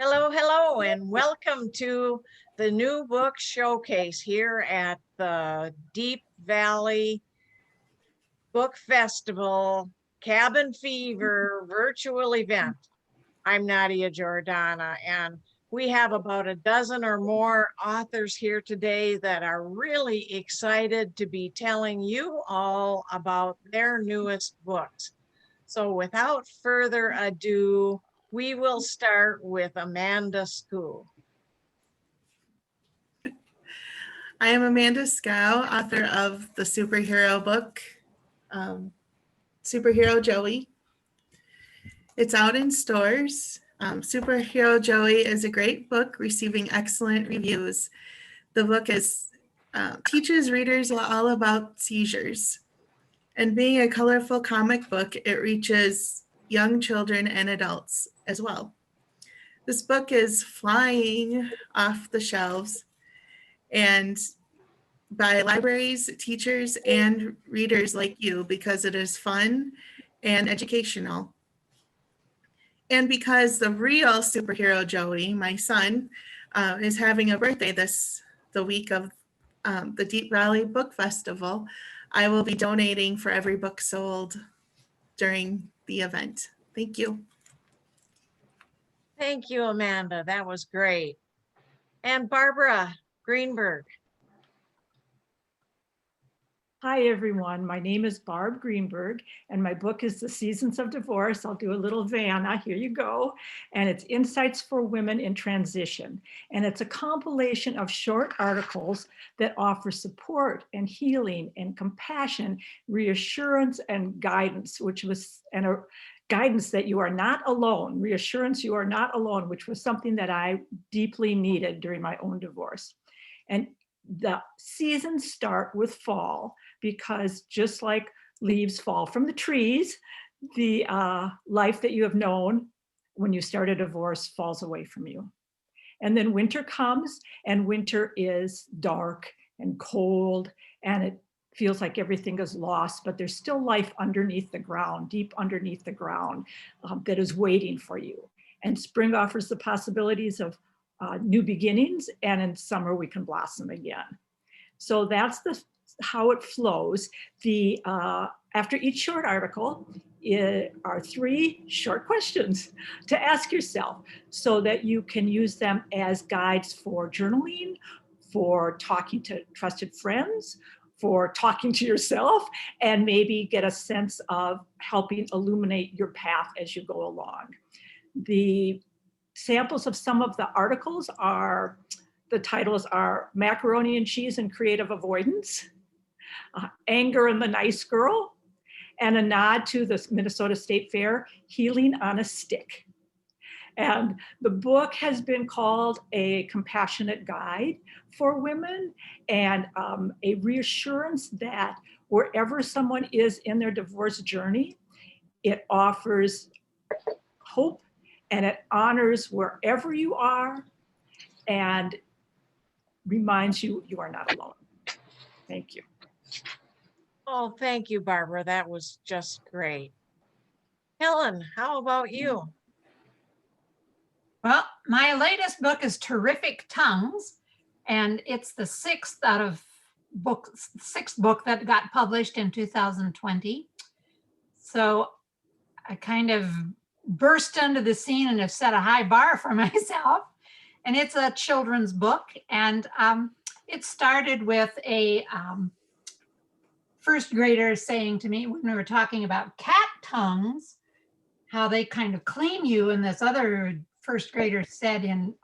Hello, hello, and welcome to the New Book Showcase here at the Deep Valley Book Festival Cabin Fever virtual event. I'm Nadia Giordana, and we have about a dozen or more authors here today that are really excited to be telling you all about their newest books. So without further ado, we will start with Amanda Skou. I am Amanda Scow, author of the superhero book, Superhero Joey. It's out in stores. Superhero Joey is a great book receiving excellent reviews. The book teaches readers all about seizures. And being a colorful comic book, it reaches young children and adults as well. This book is flying off the shelves and by libraries, teachers, and readers like you because it is fun and educational. And because the real superhero Joey, my son, is having a birthday the week of the Deep Valley Book Festival, I will be donating for every book sold during the event. Thank you. Thank you, Amanda. That was great. And Barbara Greenberg. Hi, everyone. My name is Barb Greenberg, and my book is The Seasons of Divorce. I'll do a little Vanna. Here you go. And it's Insights for Women in Transition. And it's a compilation of short articles that offer support and healing and compassion, reassurance and guidance, guidance that you are not alone, reassurance you are not alone, which was something that I deeply needed during my own divorce. And the seasons start with fall because just like leaves fall from the trees, the life that you have known when you start a divorce falls away from you. And then winter comes, and winter is dark and cold, and it feels like everything is lost, but there's still life underneath the ground, deep underneath the ground, that is waiting for you. And spring offers the possibilities of new beginnings, and in summer we can blossom again. So that's how it flows. After each short article are 3 short questions to ask yourself so that you can use them as guides for journaling, for talking to trusted friends, for talking to yourself, and maybe get a sense of helping illuminate your path as you go along. The samples of some of the articles the titles are Macaroni and Cheese and Creative Avoidance, Anger and the Nice Girl, and a nod to the Minnesota State Fair, Healing on a Stick. And the book has been called a compassionate guide for women and a reassurance that wherever someone is in their divorce journey, it offers hope and it honors wherever you are and reminds you you are not alone. Thank you. Oh, thank you, Barbara. That was just great. Helen, how about you? Well, my latest book is Terrific Tongues, and it's the sixth book that got published in 2020. So I kind of burst into the scene and have set a high bar for myself. And it's a children's book, and it started with a first grader saying to me when we were talking about cat tongues, how they kind of clean you, and this other first grader said in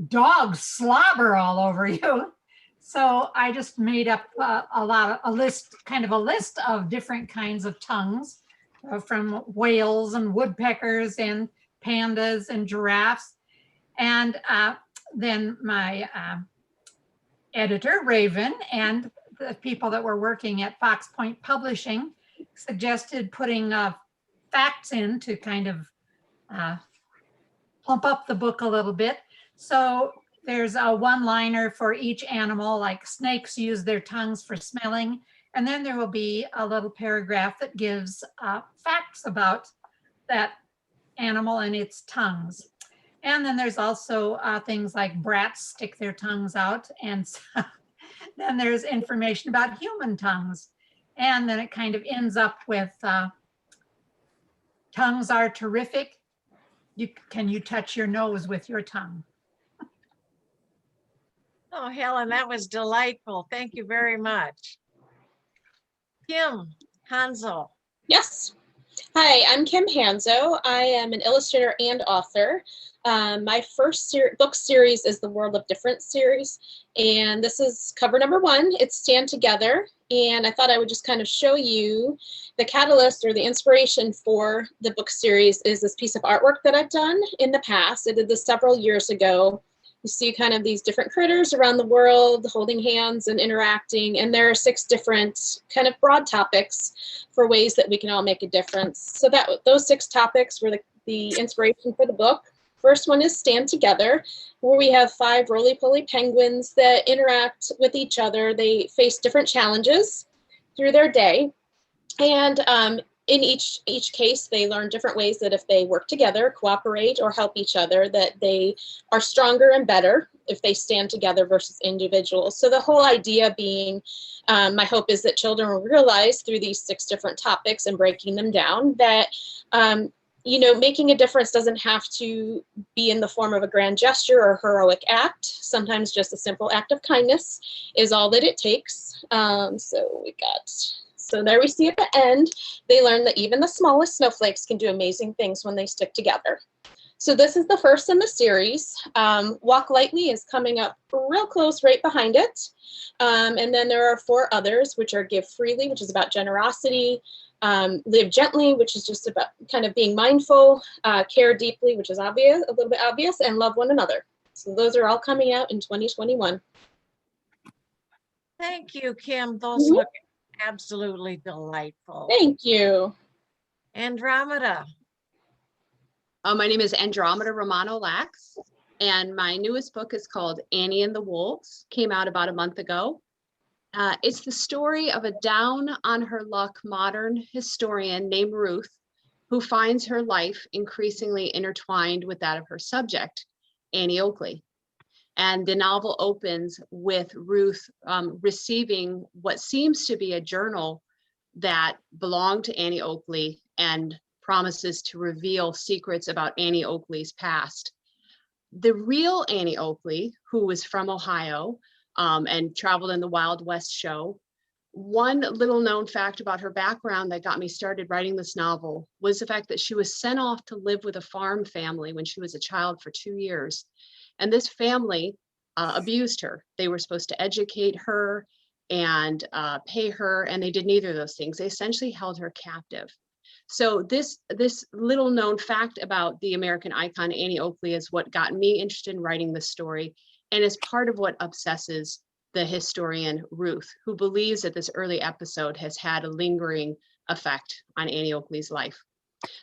dogs slobber all over you. So I just made up a list of different kinds of tongues from whales and woodpeckers and pandas and giraffes. And then my editor, Raven, and the people that were working at Fox Point Publishing suggested putting facts in to kind of plump up the book a little bit. So there's a one-liner for each animal, like snakes use their tongues for smelling. And then there will be a little paragraph that gives facts about that animal and its tongues. And then there's also things like brats stick their tongues out. And so then there's information about human tongues. And then it kind of ends up with tongues are terrific. Can you touch your nose with your tongue? Oh, Helen, that was delightful. Thank you very much. Kim, Hanzo. Yes. Hi, I'm Kim Hanzo. I am an illustrator and author. My first book series is the World of Difference series, and this is cover number 1. It's Stand Together, and I thought I would just kind of show you the catalyst or the inspiration for the book series is this piece of artwork that I've done in the past. I did this several years ago. You see kind of these different critters around the world holding hands and interacting, and there are 6 different kind of broad topics for ways that we can all make a difference. So that those 6 topics were the inspiration for the book. First one is Stand Together, where we have 5 roly-poly penguins that interact with each other. They face different challenges through their day, and in each case, they learn different ways that if they work together, cooperate, or help each other, that they are stronger and better if they stand together versus individuals. So the whole idea being, my hope is that children will realize through these 6 different topics and breaking them down that, you know, making a difference doesn't have to be in the form of a grand gesture or heroic act. Sometimes just a simple act of kindness is all that it takes. So there we see at the end, they learn that even the smallest snowflakes can do amazing things when they stick together. So this is the first in the series. Walk Lightly is coming up real close right behind it. And then there are 4 others, which are Give Freely, which is about generosity, Live Gently, which is just about kind of being mindful, Care Deeply, which is obvious, a little bit obvious, and Love One Another. So those are all coming out in 2021. Thank you, Kim. Those look absolutely delightful. Thank you. Andromeda. My name is Andromeda Romano-Lax, and my newest book is called Annie and the Wolves. Came out about a month ago. It's the story of a down-on-her-luck modern historian named Ruth, who finds her life increasingly intertwined with that of her subject, Annie Oakley. And the novel opens with Ruth receiving what seems to be a journal that belonged to Annie Oakley and promises to reveal secrets about Annie Oakley's past. The real Annie Oakley, who was from Ohio and traveled in the Wild West show, one little known fact about her background that got me started writing this novel was the fact that she was sent off to live with a farm family when she was a child for 2 years. And this family abused her. They were supposed to educate her and pay her, and they did neither of those things. They essentially held her captive. So this little known fact about the American icon Annie Oakley is what got me interested in writing this story, and is part of what obsesses the historian Ruth, who believes that this early episode has had a lingering effect on Annie Oakley's life.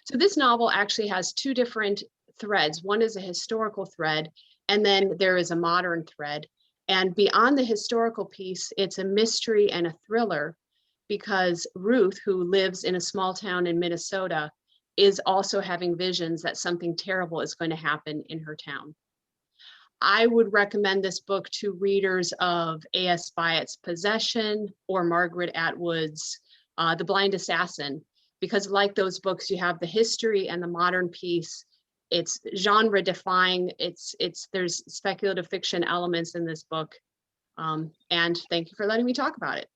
So this novel actually has 2 different threads. One is a historical thread, and then there is a modern thread. And beyond the historical piece, it's a mystery and a thriller, because Ruth, who lives in a small town in Minnesota, is also having visions that something terrible is going to happen in her town. I would recommend this book to readers of A.S. Byatt's Possession or Margaret Atwood's The Blind Assassin, because like those books, you have the history and the modern piece. It's genre defying. There's speculative fiction elements in this book. And thank you for letting me talk about it.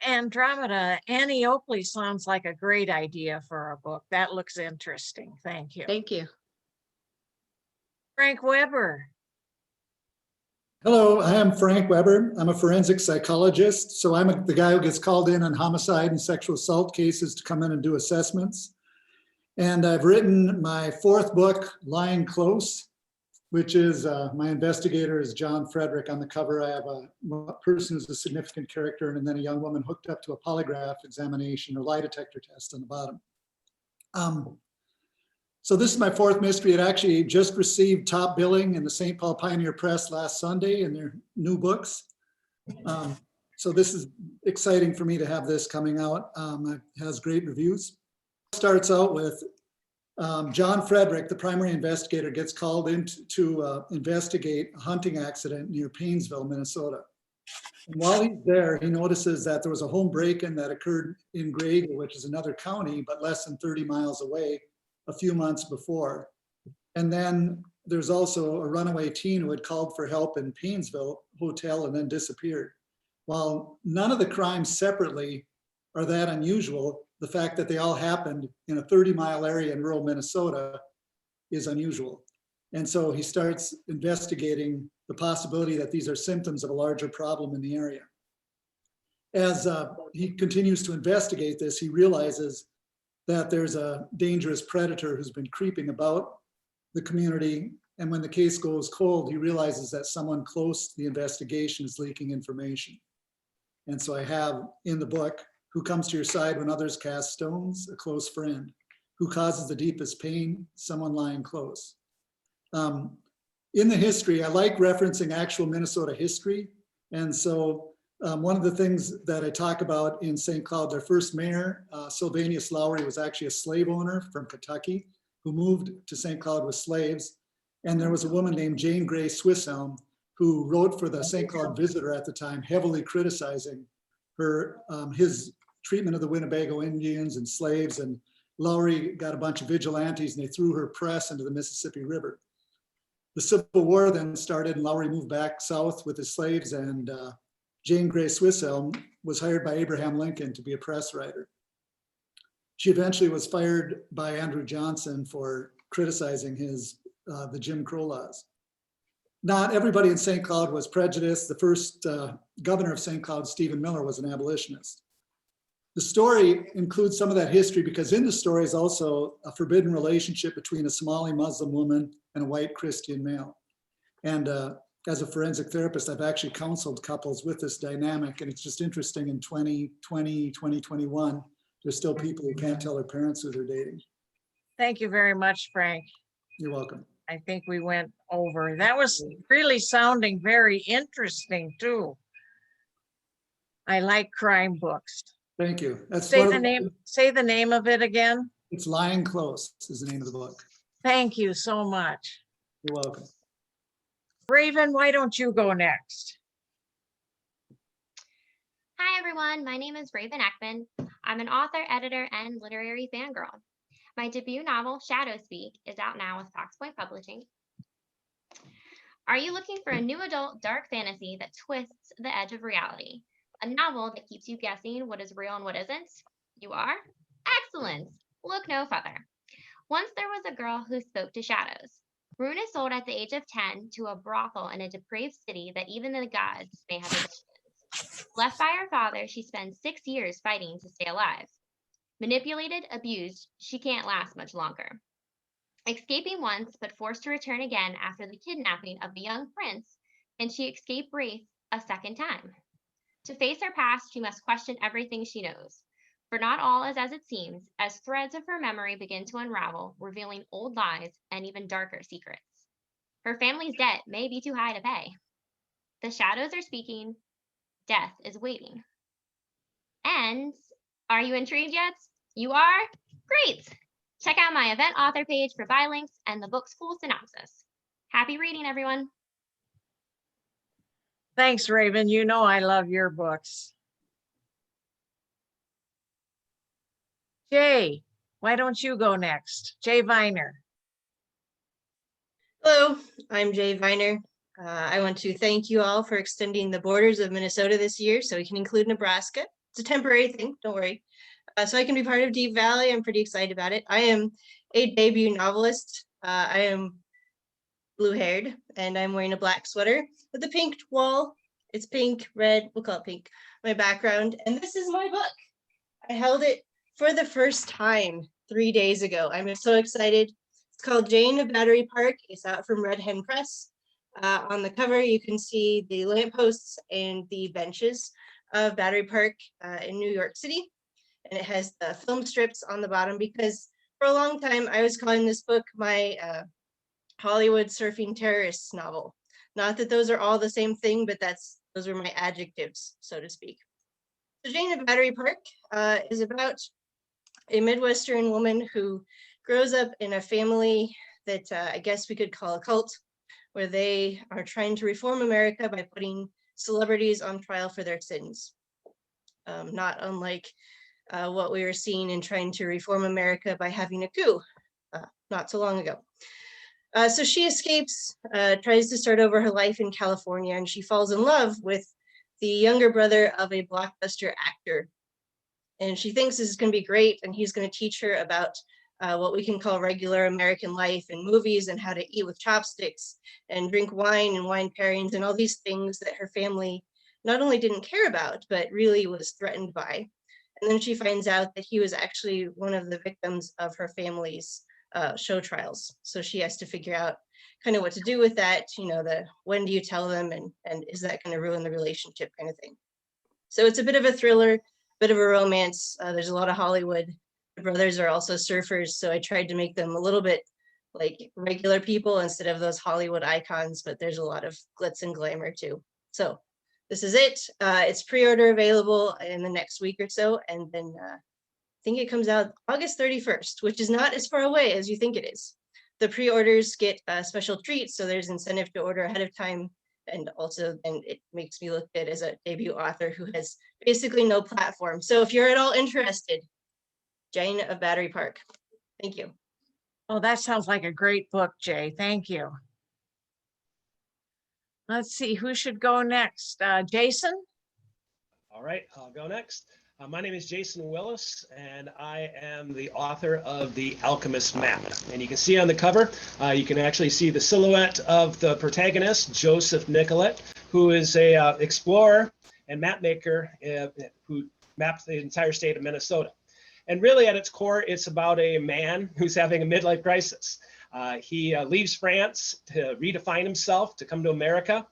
Andromeda, Annie Oakley sounds like a great idea for a book. That looks interesting. Thank you. Thank you. Frank Weber. Hello, I am Frank Weber. I'm a forensic psychologist. So I'm the guy who gets called in on homicide and sexual assault cases to come in and do assessments. And I've written my 4th book, Lying Close, which is my investigator is John Frederick. On the cover, I have a person who's a significant character and then a young woman hooked up to a polygraph examination or lie detector test on the bottom. So this is my 4th mystery. It actually just received top billing in the St. Paul Pioneer Press last Sunday in their new books. So this is exciting for me to have this coming out. It has great reviews. It starts out with John Frederick, the primary investigator, gets called in to investigate a hunting accident near Paynesville, Minnesota. And while he's there, he notices that there was a home break-in that occurred in Greg, which is another county, but less than 30 miles away, a few months before. And then there's also a runaway teen who had called for help in Paynesville hotel and then disappeared. While none of the crimes separately are that unusual, the fact that they all happened in a 30-mile area in rural Minnesota is unusual. And so he starts investigating the possibility that these are symptoms of a larger problem in the area. As he continues to investigate this, he realizes that there's a dangerous predator who's been creeping about the community. And when the case goes cold, he realizes that someone close to the investigation is leaking information. And so I have in the book, who comes to your side when others cast stones? A close friend. Who causes the deepest pain? Someone lying close. In the history, I like referencing actual Minnesota history. And so one of the things that I talk about in St. Cloud, their first mayor, Sylvanus Lowry, was actually a slave owner from Kentucky who moved to St. Cloud with slaves. And there was a woman named Jane Grey Swishelm who wrote for the St. Cloud Visitor at the time, heavily criticizing his treatment of the Winnebago Indians and slaves. And Lowry got a bunch of vigilantes and they threw her press into the Mississippi River. The Civil War then started and Lowry moved back south with his slaves, and Jane Grey Swishelm was hired by Abraham Lincoln to be a press writer. She eventually was fired by Andrew Johnson for criticizing the Jim Crow laws. Not everybody in St. Cloud was prejudiced. The first governor of St. Cloud, Stephen Miller, was an abolitionist. The story includes some of that history because in the story is also a forbidden relationship between a Somali Muslim woman and a white Christian male. And as a forensic therapist, I've actually counseled couples with this dynamic. And it's just interesting in 2020, 2021, there's still people who can't tell their parents who they're dating. Thank you very much, Frank. You're welcome. I think we went over. That was really sounding very interesting too. I like crime books. Thank you. Say the name of it again. It's Lying Close is the name of the book. Thank you so much. You're welcome. Raven, why don't you go next? Hi, everyone. My name is Raven Eckman. I'm an author, editor, and literary fangirl. My debut novel, Shadowspeak, is out now with Fox Point Publishing. Are you looking for a new adult dark fantasy that twists the edge of reality? A novel that keeps you guessing what is real and what isn't? You are? Excellent! Look no further. Once there was a girl who spoke to shadows. Rune is sold at the age of 10 to a brothel in a depraved city that even the gods may have addictions. Left by her father, she spends 6 years fighting to stay alive. Manipulated, abused, she can't last much longer. Escaping once, but forced to return again after the kidnapping of the young prince, and she escaped Wraith a second time. To face her past, she must question everything she knows. For not all is as it seems, as threads of her memory begin to unravel, revealing old lies and even darker secrets. Her family's debt may be too high to pay. The shadows are speaking. Death is waiting. And are you intrigued yet? You are? Great! Check out my event author page for buy links and the book's full synopsis. Happy reading, everyone. Thanks, Raven. You know I love your books. Jaye, why don't you go next? Jaye Viner. Hello, I'm Jaye Viner. I want to thank you all for extending the borders of Minnesota this year so we can include Nebraska. It's a temporary thing, don't worry. So I can be part of Deep Valley. I'm pretty excited about it. I am a debut novelist. I am blue-haired and I'm wearing a black sweater with a pink wall. It's pink, red, we'll call it pink, my background. And this is my book. I held it for the first time 3 days ago. I'm so excited. It's called Jane of Battery Park. It's out from Red Hen Press. On the cover, you can see the lampposts and the benches of Battery Park in New York City. And it has the film strips on the bottom because for a long time, I was calling this book my Hollywood surfing terrorists novel. Not that those are all the same thing, but those are my adjectives, so to speak. So Jane of Battery Park is about a Midwestern woman who grows up in a family that I guess we could call a cult, where they are trying to reform America by putting celebrities on trial for their sins. Not unlike what we were seeing in trying to reform America by having a coup not so long ago. So she escapes, tries to start over her life in California, and she falls in love with the younger brother of a blockbuster actor. And she thinks this is going to be great, and he's going to teach her about what we can call regular American life and movies, and how to eat with chopsticks and drink wine and wine pairings and all these things that her family not only didn't care about, but really was threatened by. And then she finds out that he was actually one of the victims of her family's show trials. So she has to figure out kind of what to do with that, you know, the when do you tell them, and is that going to ruin the relationship kind of thing. So it's a bit of a thriller, bit of a romance. There's a lot of Hollywood. The brothers are also surfers, so I tried to make them a little bit like regular people instead of those Hollywood icons, but there's a lot of glitz and glamour too. So this is it. It's pre-order available in the next week or so, and then I think it comes out August 31st, which is not as far away as you think it is. The pre-orders get special treats, so there's incentive to order ahead of time, and also then it makes me look good as a debut author who has basically no platform. So if you're at all interested, Jane of Battery Park. Thank you. Oh, that sounds like a great book, Jay. Thank you. Let's see, who should go next? Jason? All right, I'll go next. My name is Jason Willis, and I am the author of the Alchemist Map. And you can see on the cover, you can actually see the silhouette of the protagonist, Joseph Nicolet, who is a explorer and map maker who maps the entire state of Minnesota. And really at its core, it's about a man who's having a midlife crisis. He leaves France to redefine himself, to come to America.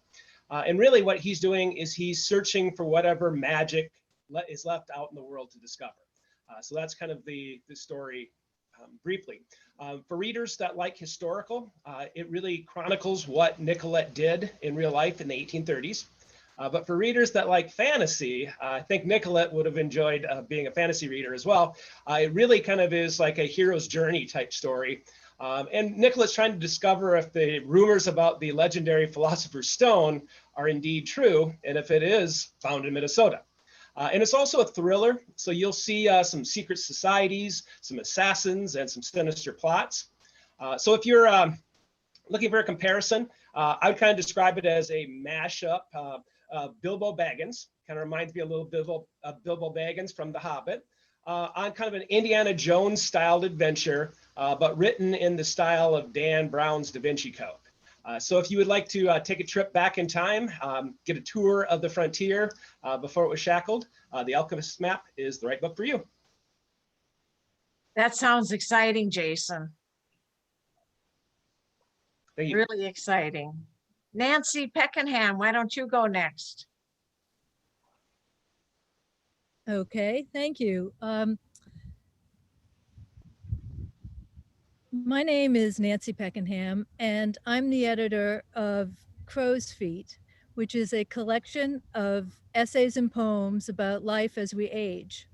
And really what he's doing is he's searching for whatever magic is left out in the world to discover. So that's kind of the story briefly. For readers that like historical, it really chronicles what Nicolet did in real life in the 1830s. But for readers that like fantasy, I think Nicolet would have enjoyed being a fantasy reader as well. It really kind of is like a hero's journey type story. And Nicolet's trying to discover if the rumors about the legendary philosopher's stone are indeed true, and if it is found in Minnesota. And it's also a thriller, so you'll see some secret societies, some assassins, and some sinister plots. So if you're looking for a comparison, I would kind of describe it as a mashup. Bilbo Baggins, kind of reminds me a little bit of Bilbo Baggins from The Hobbit, on kind of an Indiana Jones styled adventure, but written in the style of Dan Brown's Da Vinci Code. So if you would like to take a trip back in time, get a tour of the frontier before it was shackled, The Alchemist Map is the right book for you. That sounds exciting, Jason. Thank you. Really exciting. Nancy Peckenham, why don't you go next? Okay, thank you. My name is Nancy Peckenham, and I'm the editor of Crow's Feet, which is a collection of essays and poems about life as we age.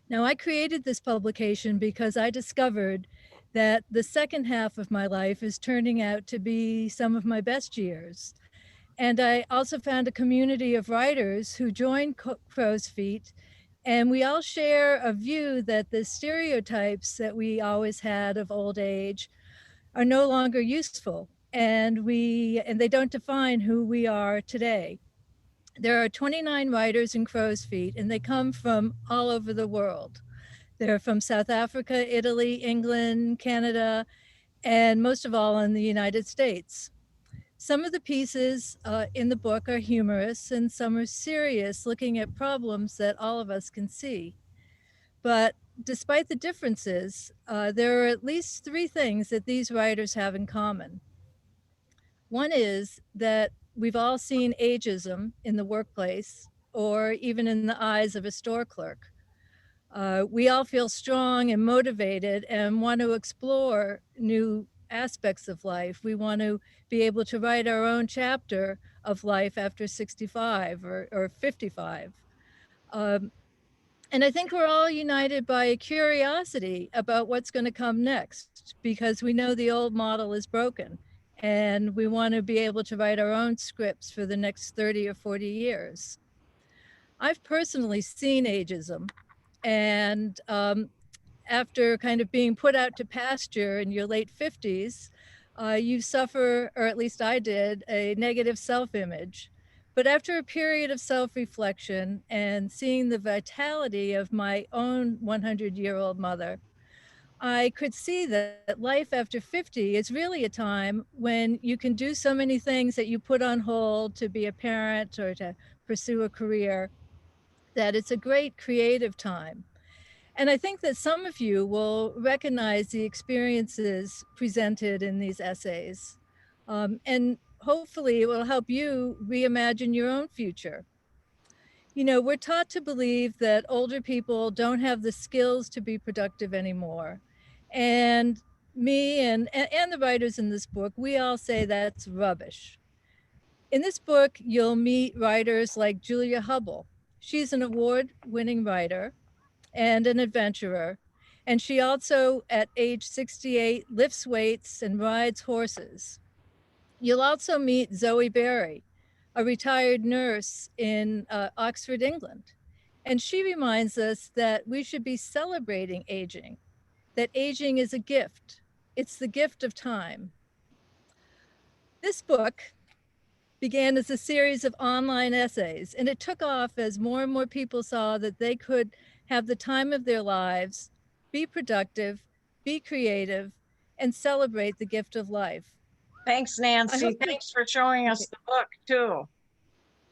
Now, I created this publication because I discovered that the second half of my life is turning out to be some of my best years. And I also found a community of writers who joined Crow's Feet, and we all share a view that the stereotypes that we always had of old age are no longer useful, and they don't define who we are today. There are 29 writers in Crow's Feet, and they come from all over the world. They're from South Africa, Italy, England, Canada, and most of all in the United States. Some of the pieces in the book are humorous and some are serious, looking at problems that all of us can see. But despite the differences, there are at least three things that these writers have in common. One is that we've all seen ageism in the workplace or even in the eyes of a store clerk. We all feel strong and motivated and want to explore new aspects of life. We want to be able to write our own chapter of life after 65 or 55. And I think we're all united by a curiosity about what's going to come next, because we know the old model is broken and we want to be able to write our own scripts for the next 30 or 40 years. I've personally seen ageism, and after kind of being put out to pasture in your late 50s, you suffer, or at least I did, a negative self-image. But after a period of self-reflection and seeing the vitality of my own 100-year-old mother, I could see that life after 50 is really a time when you can do so many things that you put on hold to be a parent or to pursue a career, that it's a great creative time. And I think that some of you will recognize the experiences presented in these essays. And hopefully it will help you reimagine your own future. You know, we're taught to believe that older people don't have the skills to be productive anymore. And me and the writers in this book, we all say that's rubbish. In this book, you'll meet writers like Julia Hubble. She's an award-winning writer and an adventurer. And she also, at age 68, lifts weights and rides horses. You'll also meet Zoe Berry, a retired nurse in Oxford, England. And she reminds us that we should be celebrating aging, that aging is a gift. It's the gift of time. This book began as a series of online essays, and it took off as more and more people saw that they could have the time of their lives, be productive, be creative, and celebrate the gift of life. Thanks, Nancy. Thanks for showing us the book too.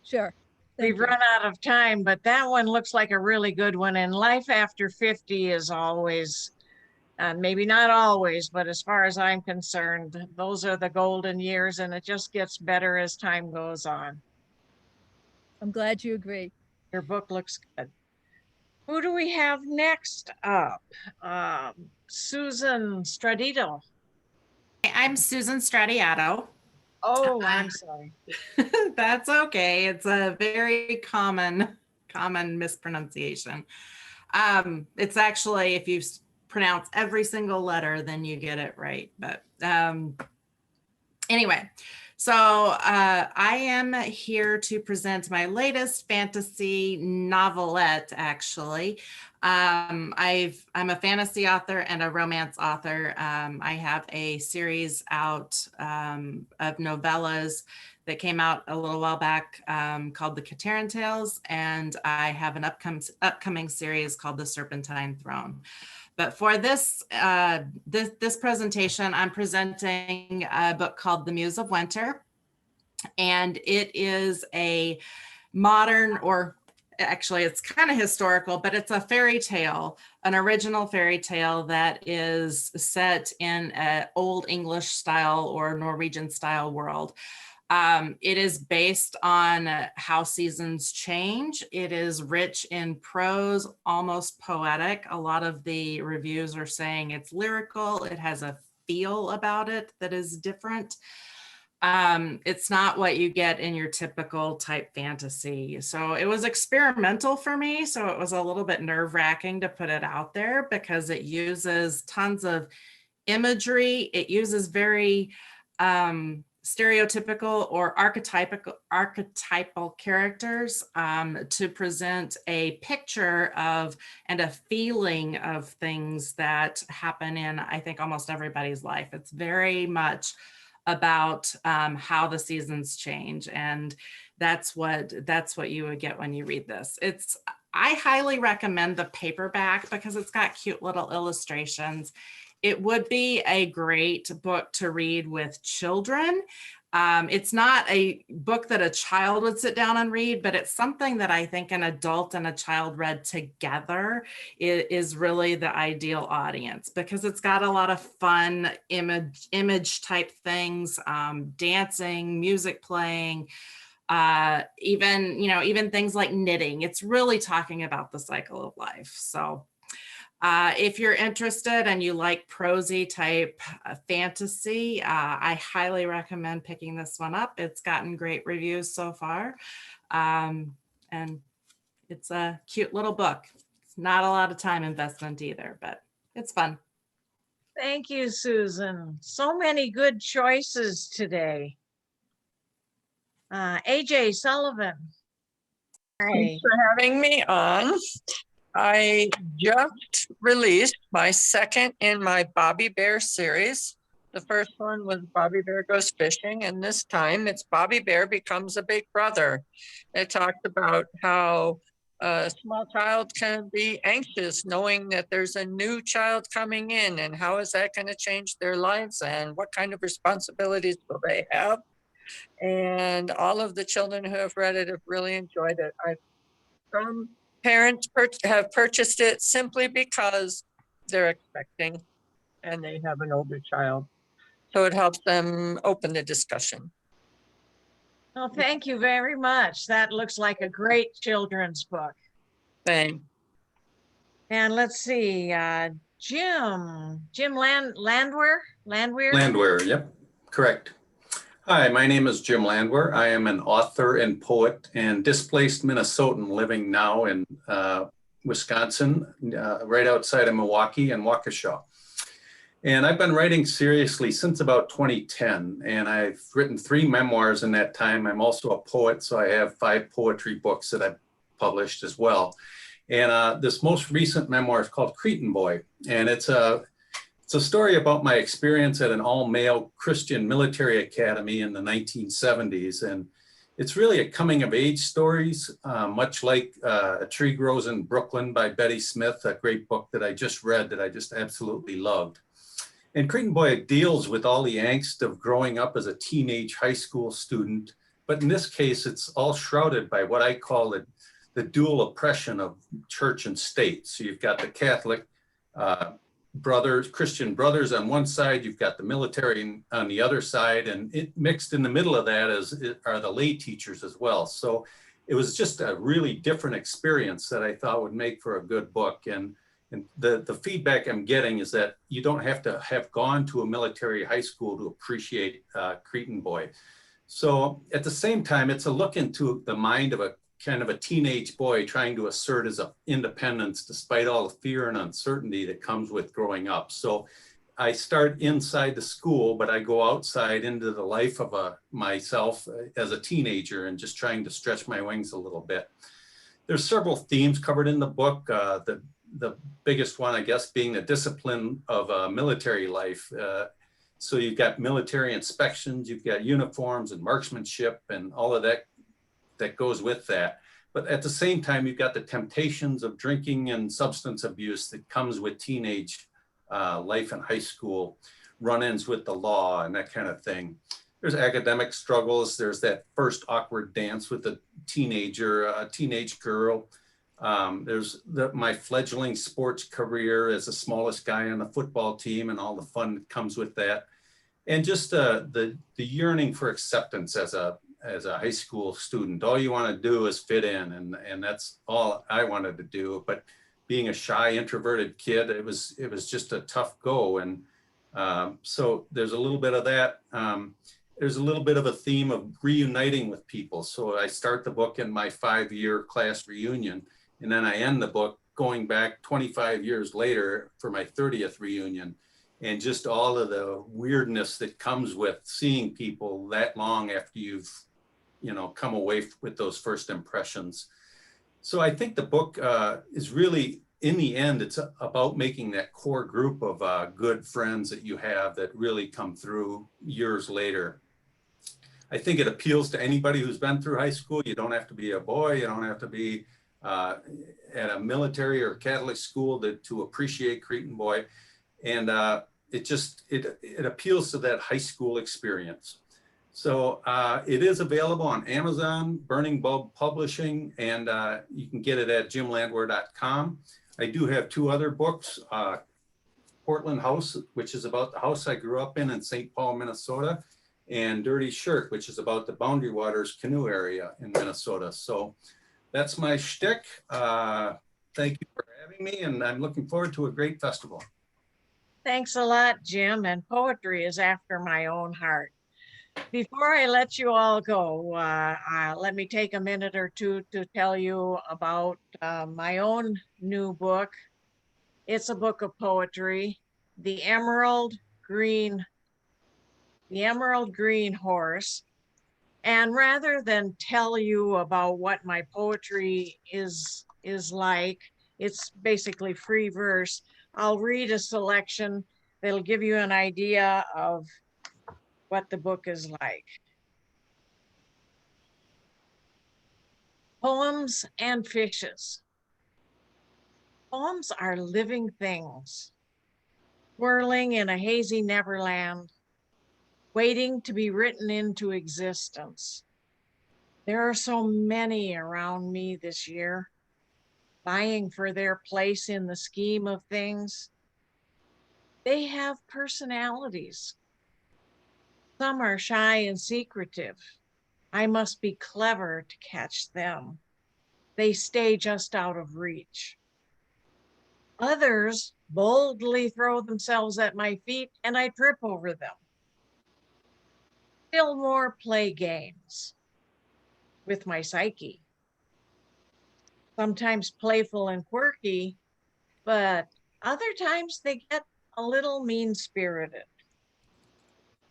Sure. We've run out of time, but that one looks like a really good one. And life after 50 is always, maybe not always, but as far as I'm concerned, those are the golden years, and it just gets better as time goes on. I'm glad you agree. Your book looks good. Who do we have next up? Susan Stradido. I'm Susan Stradiatto. Oh, I'm sorry. That's okay. It's a very common mispronunciation. It's actually, if you pronounce every single letter, then you get it right. But anyway, so I am here to present my latest fantasy novelette, actually. I'm a fantasy author and a romance author. I have a series out of novellas that came out a little while back called The Cateran Tales, and I have an upcoming series called The Serpentine Throne. But for this this presentation, I'm presenting a book called The Muse of Wynter, and it is a modern, or actually it's kind of historical, but it's a fairy tale, an original fairy tale that is set in an Old English style or Norwegian style world. It is based on how seasons change. It is rich in prose, almost poetic. A lot of the reviews are saying it's lyrical. It has a feel about it that is different. It's not what you get in your typical type fantasy. So it was experimental for me. So it was a little bit nerve-wracking to put it out there because it uses tons of imagery. It uses very stereotypical or archetypal characters to present a picture of and a feeling of things that happen in, I think, almost everybody's life. It's very much about how the seasons change, and that's what you would get when you read this. I highly recommend the paperback because it's got cute little illustrations. It would be a great book to read with children. It's not a book that a child would sit down and read, but it's something that I think an adult and a child read together is really the ideal audience, because it's got a lot of fun image type things, dancing, music playing, even things like knitting. It's really talking about the cycle of life. So if you're interested and you like prosy type fantasy, I highly recommend picking this one up. It's gotten great reviews so far. And it's a cute little book. It's not a lot of time investment either, but it's fun. Thank you, Susan. So many good choices today. AJ Sullivan. Hi. Thanks for having me on. I just released my second in my Bobby Bear series. The first one was Bobby Bear Goes Fishing, and this time it's Bobby Bear Becomes a Big Brother. It talked about how a small child can be anxious knowing that there's a new child coming in, and how is that going to change their lives, and what kind of responsibilities will they have. And all of the children who have read it have really enjoyed it. Some parents have purchased it simply because they're expecting and they have an older child. So it helps them open the discussion. Well, thank you very much. That looks like a great children's book. Thanks. And let's see, Jim Landwer? Landwehr, yep, correct. Hi, my name is Jim Landwer. I am an author and poet and displaced Minnesotan living now in Wisconsin, right outside of Milwaukee and Waukesha. And I've been writing seriously since about 2010, and I've written 3 memoirs in that time. I'm also a poet, so I have 5 poetry books that I've published as well. And this most recent memoir is called Cretin Boy, and it's a story about my experience at an all-male Christian military academy in the 1970s. And it's really a coming-of-age stories, much like A Tree Grows in Brooklyn by Betty Smith, a great book that I just read that I just absolutely loved. And Cretin Boy deals with all the angst of growing up as a teenage high school student, but in this case, it's all shrouded by what I call the dual oppression of church and state. So you've got the Catholic Christian brothers on one side, you've got the military on the other side, and it mixed in the middle of that are the lay teachers as well. So it was just a really different experience that I thought would make for a good book. And the feedback I'm getting is that you don't have to have gone to a military high school to appreciate Cretin Boy. So at the same time, it's a look into the mind of a kind of a teenage boy trying to assert his independence despite all the fear and uncertainty that comes with growing up. So I start inside the school, but I go outside into the life of myself as a teenager and just trying to stretch my wings a little bit. There's several themes covered in the book. The biggest one, I guess, being the discipline of military life. So you've got military inspections, you've got uniforms and marksmanship and all of that goes with that. But at the same time, you've got the temptations of drinking and substance abuse that comes with teenage life in high school, run-ins with the law and that kind of thing. There's academic struggles. There's that first awkward dance with a teenage girl. There's my fledgling sports career as the smallest guy on the football team and all the fun that comes with that. And just the yearning for acceptance as a high school student. All you want to do is fit in, and that's all I wanted to do. But being a shy, introverted kid, it was just a tough go. And so there's a little bit of that. There's a little bit of a theme of reuniting with people. So I start the book in my 5-year class reunion, and then I end the book going back 25 years later for my 30th reunion. And just all of the weirdness that comes with seeing people that long after you've, come away with those first impressions. So I think the book is really, in the end, it's about making that core group of good friends that you have that really come through years later. I think it appeals to anybody who's been through high school. You don't have to be a boy. You don't have to be at a military or Catholic school to appreciate Cretin Boy. And it appeals to that high school experience. So it is available on Amazon, Burning Bulb Publishing, and you can get it at jimlandwer.com. I do have 2 other books, Portland House, which is about the house I grew up in St. Paul, Minnesota, and Dirty Shirt, which is about the Boundary Waters canoe area in Minnesota. So that's my shtick. Thank you for having me, and I'm looking forward to a great festival. Thanks a lot, Jim. And poetry is after my own heart. Before I let you all go, let me take a minute or two to tell you about my own new book. It's a book of poetry, The Emerald Green Horse. And rather than tell you about what my poetry is like, it's basically free verse. I'll read a selection that'll give you an idea of what the book is like. Poems and fishes. Poems are living things, whirling in a hazy neverland, waiting to be written into existence. There are so many around me this year, vying for their place in the scheme of things. They have personalities. Some are shy and secretive. I must be clever to catch them. They stay just out of reach. Others boldly throw themselves at my feet and I trip over them. Still more play games with my psyche. Sometimes playful and quirky, but other times they get a little mean-spirited.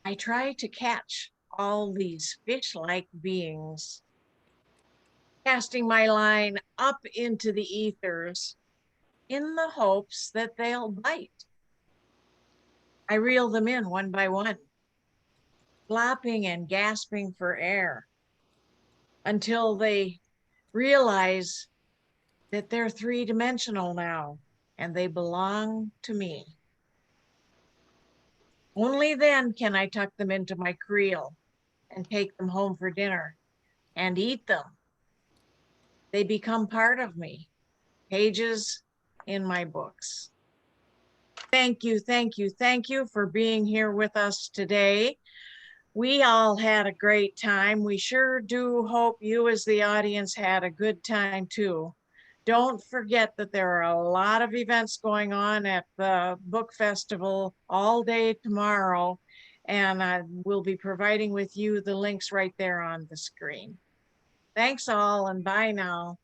I try to catch all these fish-like beings, casting my line up into the ethers in the hopes that they'll bite. I reel them in one by one, flopping and gasping for air until they realize that they're three-dimensional now and they belong to me. Only then can I tuck them into my creel and take them home for dinner and eat them. They become part of me, pages in my books. Thank you, thank you, thank you for being here with us today. We all had a great time. We sure do hope you as the audience had a good time too. Don't forget that there are a lot of events going on at the book festival all day tomorrow, and I will be providing with you the links right there on the screen. Thanks all, and bye now.